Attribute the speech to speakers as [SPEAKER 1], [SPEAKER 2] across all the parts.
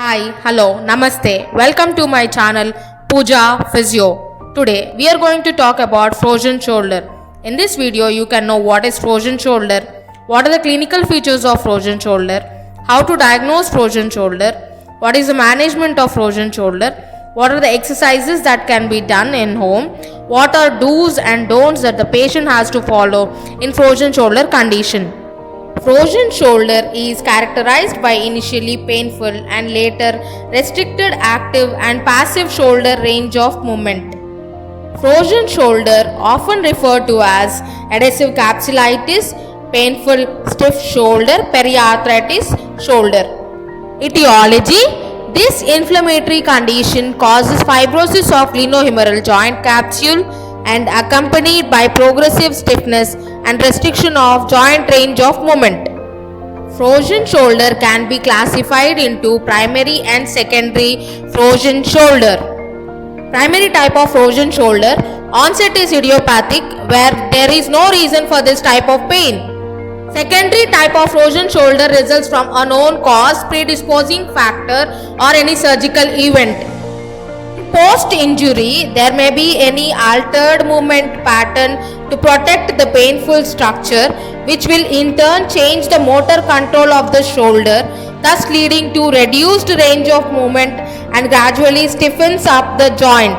[SPEAKER 1] Hi, hello, namaste. Welcome to my channel Puja Physio. Today we are going to talk about frozen shoulder. In this video you can know what is frozen shoulder, what are the clinical features of frozen shoulder, how to diagnose frozen shoulder, what is the management of frozen shoulder, what are the exercises that can be done in home, what are do's and don'ts that the patient has to follow in frozen shoulder condition. Frozen shoulder is characterized by initially painful and later restricted active and passive shoulder range of movement. Frozen shoulder, often referred to as adhesive capsulitis, painful stiff shoulder, periarthritis shoulder. Etiology: this inflammatory condition causes fibrosis of glenohumeral joint capsule and accompanied by progressive stiffness and restriction of joint range of movement. Frozen shoulder can be classified into primary and secondary frozen shoulder. Primary type of frozen shoulder, onset is idiopathic where there is no reason for this type of pain. Secondary type of frozen shoulder results from a known cause, predisposing factor or any surgical event. Post-injury, there may be any altered movement pattern to protect the painful structure, which will in turn change the motor control of the shoulder, thus leading to reduced range of movement and gradually stiffens up the joint.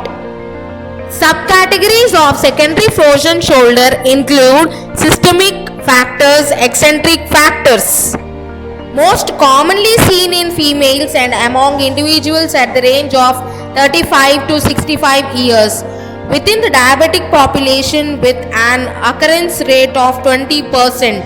[SPEAKER 1] Subcategories of secondary frozen shoulder include systemic factors, eccentric factors. Most commonly seen in females and among individuals at the range of 35 to 65 years within the diabetic population with an occurrence rate of 20%.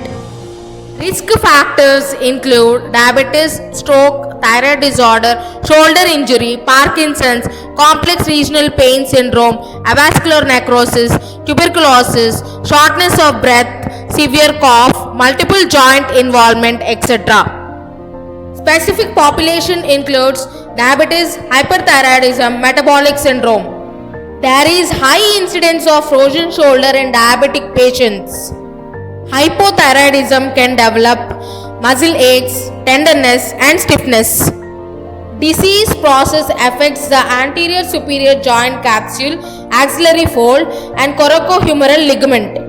[SPEAKER 1] Risk factors include diabetes, stroke, thyroid disorder, shoulder injury, Parkinson's, complex regional pain syndrome, avascular necrosis, tuberculosis, shortness of breath, severe cough, multiple joint involvement, etc. Specific population includes diabetes, hyperthyroidism, metabolic syndrome. There is high incidence of frozen shoulder in diabetic patients. Hypothyroidism can develop muscle aches, tenderness and stiffness. Disease process affects the anterior superior joint capsule, axillary fold and coracohumeral ligament.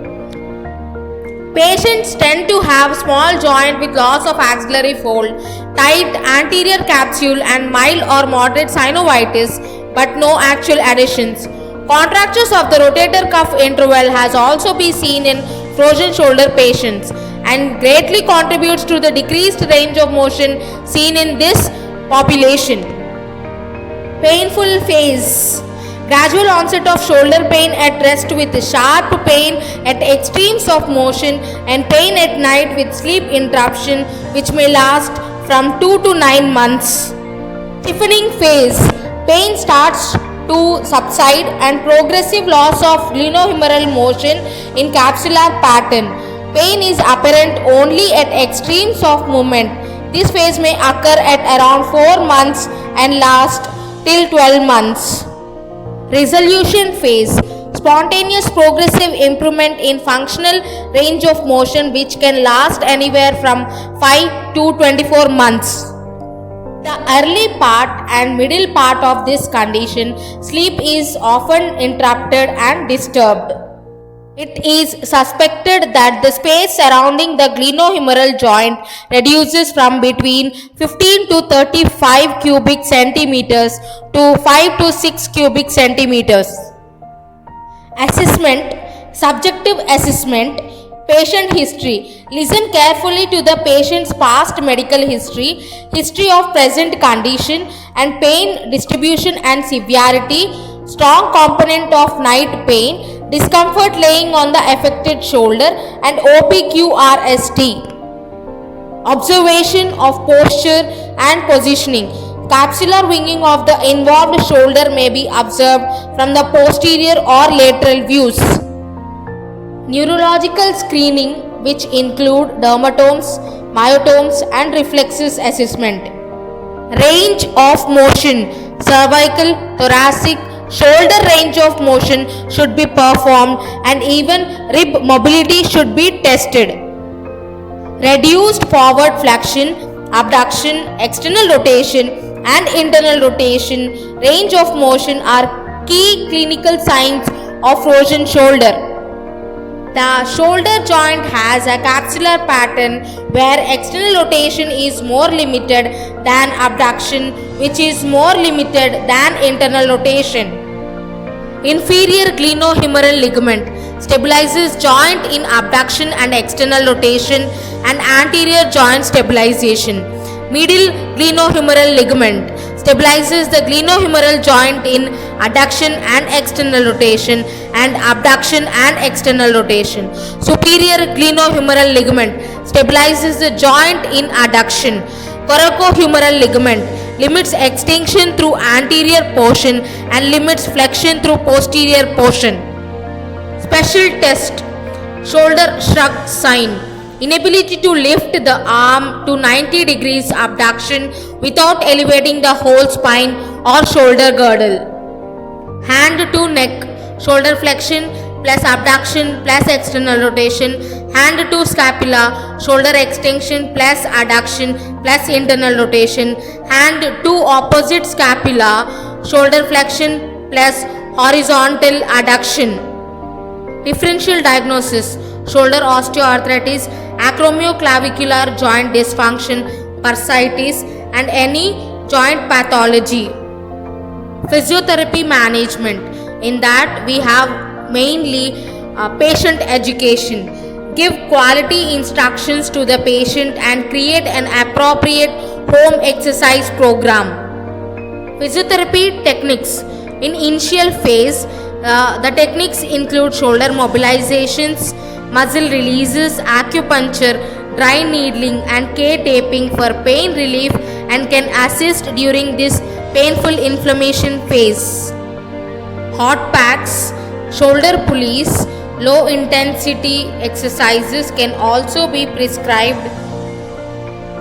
[SPEAKER 1] Patients tend to have small joint with loss of axillary fold, tight anterior capsule and mild or moderate synovitis but no actual adhesions. Contractures of the rotator cuff interval has also been seen in frozen shoulder patients and greatly contributes to the decreased range of motion seen in this population. Painful phase: gradual onset of shoulder pain at rest with sharp pain at extremes of motion and pain at night with sleep interruption which may last from 2 to 9 months. Stiffening phase: pain starts to subside and progressive loss of glenohumeral motion in capsular pattern. Pain is apparent only at extremes of movement. This phase may occur at around 4 months and last till 12 months. Resolution phase: spontaneous progressive improvement in functional range of motion which can last anywhere from 5 to 24 months. The early part and middle part of this condition, sleep is often interrupted and disturbed. It is suspected that the space surrounding the glenohumeral joint reduces from between 15 to 35 cubic centimeters to 5 to 6 cubic centimeters. Assessment: subjective assessment. Patient history: listen carefully to the patient's past medical history, history of present condition and pain distribution and severity, strong component of night pain, discomfort laying on the affected shoulder and OPQRST. Observation of posture and positioning. Capsular winging of the involved shoulder may be observed from the posterior or lateral views. Neurological screening, which include dermatomes, myotomes and reflexes assessment. Range of motion: cervical, thoracic, shoulder range of motion should be performed and even rib mobility should be tested. Reduced forward flexion, abduction, external rotation and internal rotation, range of motion are key clinical signs of frozen shoulder. The shoulder joint has a capsular pattern where external rotation is more limited than abduction, which is more limited than internal rotation. Inferior glenohumeral ligament stabilizes joint in abduction and external rotation and anterior joint stabilization. Medial glenohumeral ligament stabilizes the glenohumeral joint in adduction and external rotation and abduction and external rotation. Superior glenohumeral ligament stabilizes the joint in adduction. Coracohumeral ligament limits extension through anterior portion and limits flexion through posterior portion. Special test: shoulder shrug sign. Inability to lift the arm to 90 degrees abduction without elevating the whole spine or shoulder girdle. Hand to neck, shoulder flexion plus abduction plus external rotation. Hand to scapula, shoulder extension plus adduction plus internal rotation. Hand to opposite scapula, shoulder flexion plus horizontal adduction. Differential diagnosis: shoulder osteoarthritis, acromioclavicular joint dysfunction, bursitis, and any joint pathology. Physiotherapy management: in that we have mainly patient education. Give quality instructions to the patient and create an appropriate home exercise program. Physiotherapy techniques: in initial phase, the techniques include shoulder mobilizations, muscle releases, acupuncture, dry needling, and K-taping for pain relief and can assist during this painful inflammation phase. Hot packs, shoulder pulleys, low intensity exercises can also be prescribed.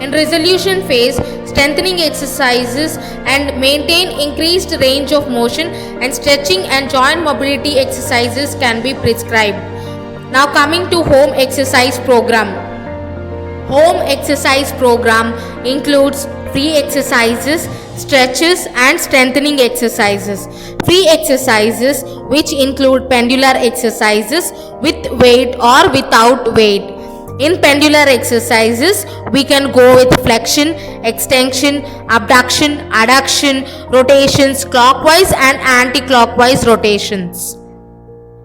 [SPEAKER 1] In resolution phase, strengthening exercises and maintain increased range of motion and stretching and joint mobility exercises can be prescribed. Now coming to home exercise program. Home exercise program includes free exercises, stretches and strengthening exercises. Free exercises, which include pendular exercises with weight or without weight. In pendular exercises, we can go with flexion, extension, abduction, adduction, rotations, clockwise and anti-clockwise rotations.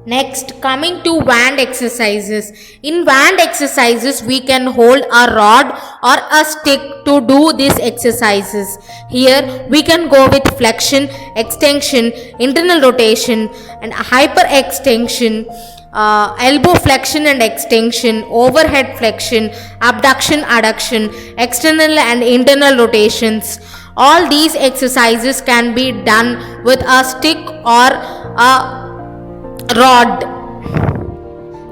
[SPEAKER 1] Next, coming to wand exercises. In wand exercises, we can hold a rod or a stick to do these exercises. Here, we can go with flexion, extension, internal rotation and hyperextension, elbow flexion and extension, overhead flexion, abduction, adduction, external and internal rotations. All these exercises can be done with a stick or a rod.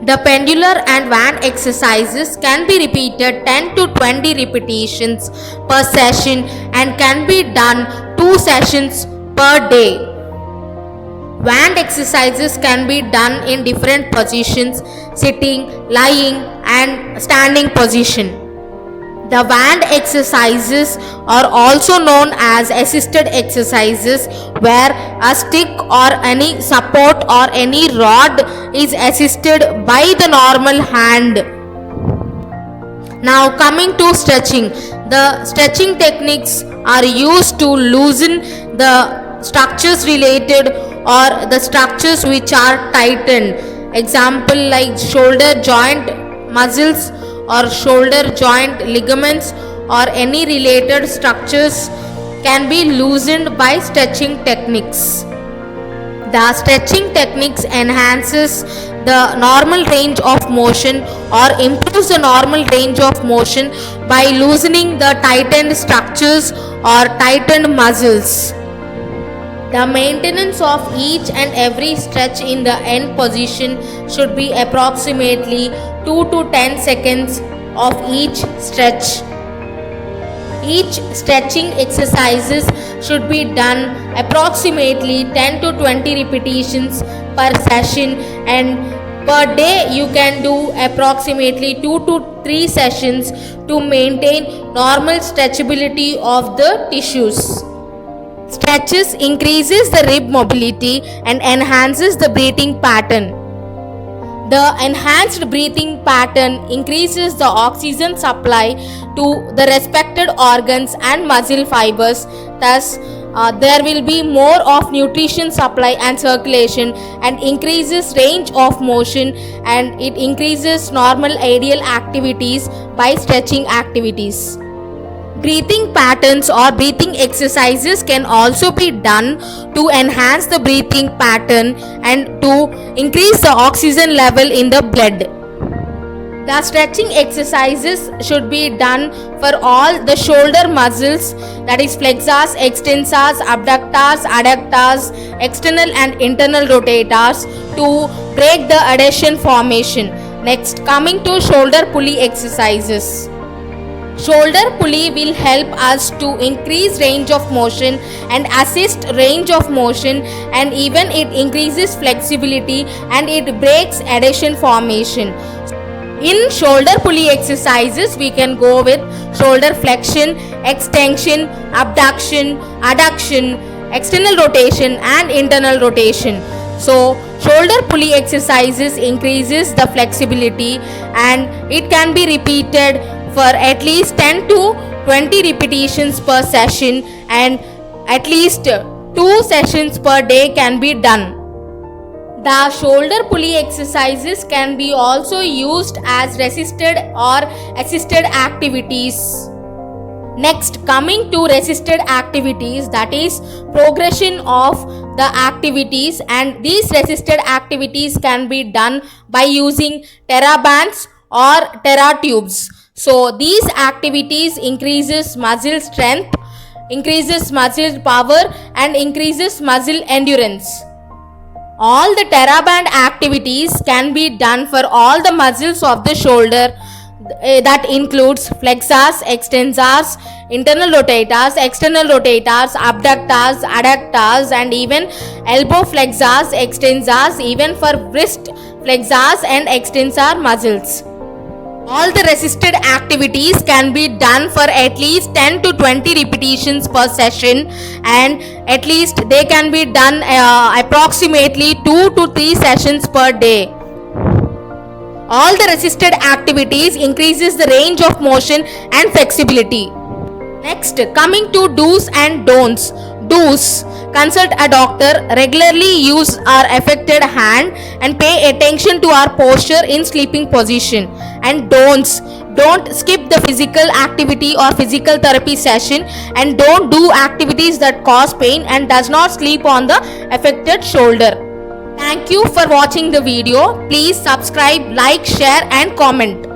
[SPEAKER 1] The pendular and wand exercises can be repeated 10 to 20 repetitions per session and can be done 2 sessions per day. Wand exercises can be done in different positions: sitting, lying and standing position. The wand exercises are also known as assisted exercises, where a stick or any support or any rod is assisted by the normal hand. Now coming to stretching. The stretching techniques are used to loosen the structures related or the structures which are tightened. Example like shoulder joint muscles or shoulder joint ligaments or any related structures can be loosened by stretching techniques. The stretching techniques enhances the normal range of motion or improves the normal range of motion by loosening the tightened structures or tightened muscles. The maintenance of each and every stretch in the end position should be approximately 2 to 10 seconds of each stretch. Each stretching exercises should be done approximately 10 to 20 repetitions per session, and per day you can do approximately 2 to 3 sessions to maintain normal stretchability of the tissues. Stretches increases the rib mobility and enhances the breathing pattern. The enhanced breathing pattern increases the oxygen supply to the respected organs and muscle fibers. Thus, there will be more of nutrition supply and circulation, and increases range of motion, and it increases normal ideal activities by stretching activities. Breathing patterns or breathing exercises can also be done to enhance the breathing pattern and to increase the oxygen level in the blood. The stretching exercises should be done for all the shoulder muscles, that is flexors, extensors, abductors, adductors, external and internal rotators, to break the adhesion formation. Next, coming to shoulder pulley exercises. Shoulder pulley will help us to increase range of motion and assist range of motion, and even it increases flexibility and it breaks adhesion formation. In shoulder pulley exercises, we can go with shoulder flexion, extension, abduction, adduction, external rotation and internal rotation. So, shoulder pulley exercises increases the flexibility, and it can be repeated for at least 10 to 20 repetitions per session, and at least 2 sessions per day can be done. The shoulder pulley exercises can be also used as resisted or assisted activities. Next, coming to resisted activities, that is progression of the activities, and these resisted activities can be done by using THERABANDs or TheraTubes. So these activities increases muscle strength, increases muscle power and increases muscle endurance. All the THERABAND activities can be done for all the muscles of the shoulder, that includes flexors, extensors, internal rotators, external rotators, abductors, adductors, and even elbow flexors, extensors, even for wrist flexors and extensor muscles. All the resisted activities can be done for at least 10 to 20 repetitions per session, and at least they can be done approximately 2 to 3 sessions per day. All the resisted activities increases the range of motion and flexibility. Next, coming to do's and don'ts. Do's: consult a doctor, regularly use our affected hand, and pay attention to our posture in sleeping position. And don'ts: don't skip the physical activity or physical therapy session, and don't do activities that cause pain, and does not sleep on the affected shoulder. Thank you for watching the video. Please subscribe, like, share and comment.